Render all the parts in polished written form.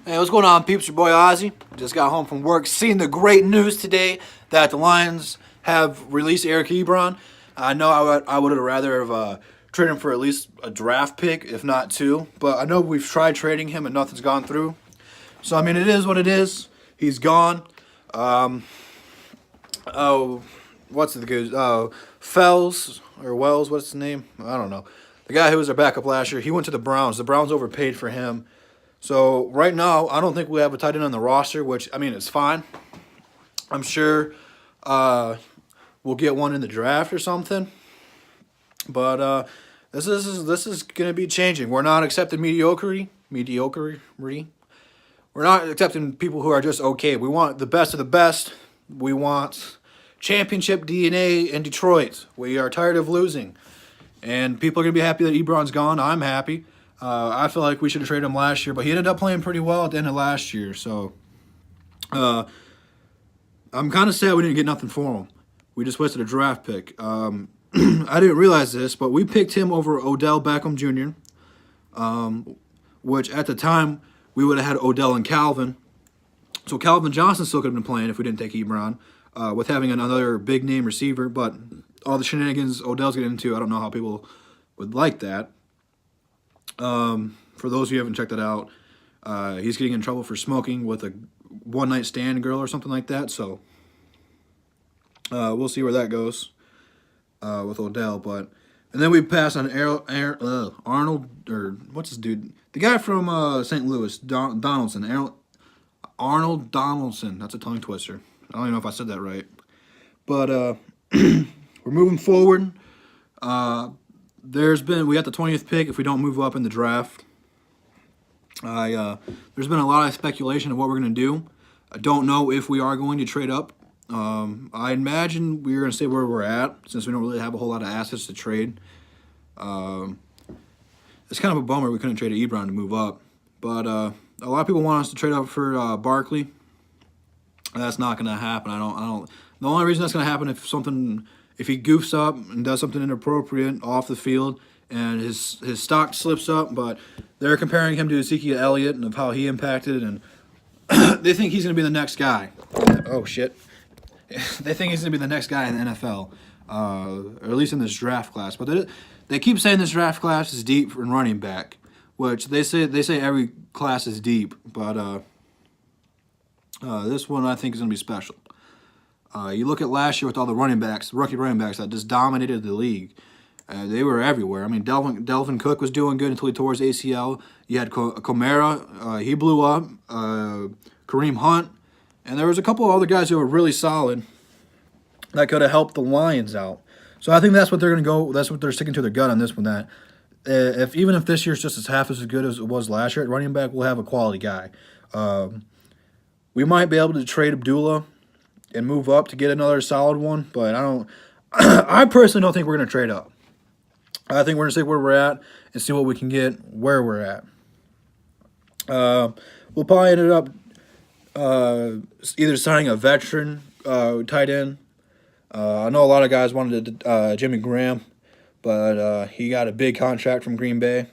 Hey, what's going on, peeps? Your boy Ozzy. Just got home from work, seeing the great news today that the Lions have released Eric Eborn. I know I would have rather have traded him for at least a draft pick, if not two. But I know we've tried trading him and nothing's gone through. So I mean, it is what it is. He's gone. What's the good? Fells or Wells? What's his name? I don't know. The guy who was our backup last year. He went to the Browns. The Browns overpaid for him. So right now, I don't think we have a tight end on the roster, which, I mean, it's fine. I'm sure we'll get one in the draft or something. But this is going to be changing. We're not accepting mediocrity. We're not accepting people who are just okay. We want the best of the best. We want championship DNA in Detroit. We are tired of losing. And people are going to be happy that Ebron's gone. I'm happy. I feel like we should have traded him last year, but he ended up playing pretty well at the end of last year. So I'm kind of sad we didn't get nothing for him. We just wasted a draft pick. I didn't realize this, but we picked him over Odell Beckham Jr., which at the time we would have had Odell and Calvin. So Calvin Johnson still could have been playing if we didn't take Ebron, with having another big-name receiver. But all the shenanigans Odell's getting into, I don't know how people would like that. For those of you who haven't checked it out, he's getting in trouble for smoking with a one-night stand girl or something like that. So we'll see where that goes with Odell. And then we pass on Arnold, or what's his dude? The guy from St. Louis, Donaldson. Arnold Donaldson. That's a tongue twister. I don't even know if I said that right. But we're moving forward. We got the 20th pick if we don't move up in the draft. There's been a lot of speculation of what we're going to do. I don't know if we are going to trade up. I imagine we're going to stay where we're at since we don't really have a whole lot of assets to trade. It's kind of a bummer we couldn't trade Ebron to move up. But a lot of people want us to trade up for Barkley. That's not going to happen. I don't. The only reason that's going to happen if he goofs up and does something inappropriate off the field and his stock slips up. But they're comparing him to Ezekiel Elliott and of how he impacted, and they think he's going to be the next guy. Oh, shit. They think he's going to be the next guy in the NFL, or at least in this draft class. But they keep saying this draft class is deep in running back, which they say every class is deep. But this one I think is going to be special. You look at last year with all the rookie running backs that just dominated the league. They were everywhere. I mean, Delvin Cook was doing good until he tore his ACL. You had Kamara. He blew up. Kareem Hunt. And there was a couple of other guys who were really solid that could have helped the Lions out. So I think that's what they're going to go. That's what they're sticking to their gut on this one. That even if this year's just half as good as it was last year at running back, we'll have a quality guy. We might be able to trade Abdullah and move up to get another solid one, but I personally don't think we're going to trade up. I think we're going to stay where we're at and see what we can get where we're at. We'll probably end up either signing a veteran tight end. I know a lot of guys wanted Jimmy Graham, but he got a big contract from Green Bay,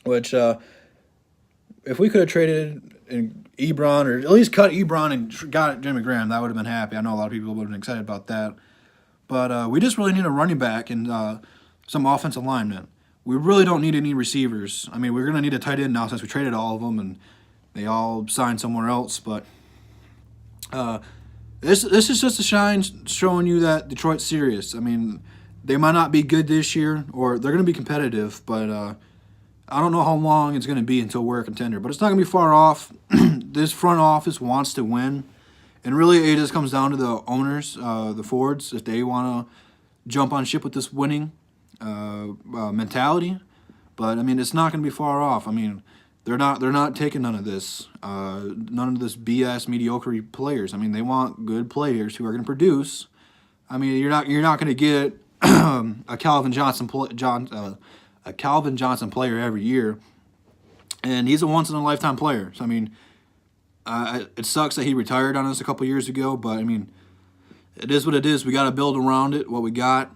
which if we could have traded in Ebron, or at least cut Ebron and got Jimmy Graham, that would have been happy. I know a lot of people would have been excited about that. But we just really need a running back and some offensive linemen. We really don't need any receivers. I mean, we're going to need a tight end now since we traded all of them and they all signed somewhere else. But this is just a shine showing you that Detroit's serious. I mean, they might not be good this year, or they're going to be competitive, but I don't know how long it's going to be until we're a contender. But it's not going to be far off. This front office wants to win. And really, it just comes down to the owners, the Fords, if they want to jump on ship with this winning mentality. But I mean, it's not going to be far off. I mean, they're not taking none of this BS mediocre players. I mean, they want good players who are going to produce. I mean, you're not going to get a Calvin Johnson player every year, and he's a once in a lifetime player. So I mean. It sucks that he retired on us a couple years ago, but I mean, it is what it is. We got to build around it, what we got.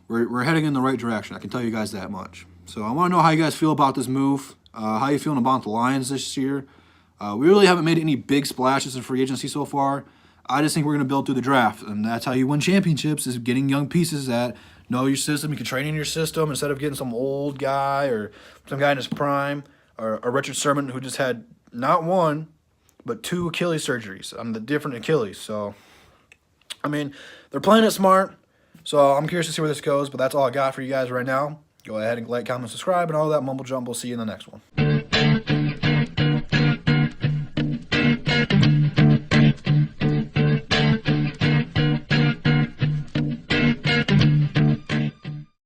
We're heading in the right direction. I can tell you guys that much. So I want to know how you guys feel about this move. How you feeling about the Lions this year? We really haven't made any big splashes in free agency so far. I just think we're going to build through the draft, and that's how you win championships, is getting young pieces that know your system. You can train in your system instead of getting some old guy or some guy in his prime, or Richard Sherman who just had not one, but 2 Achilles surgeries on the different Achilles. So, I mean, they're playing it smart, so I'm curious to see where this goes, but that's all I got for you guys right now. Go ahead and like, comment, subscribe, and all that mumble jumble. See you in the next one.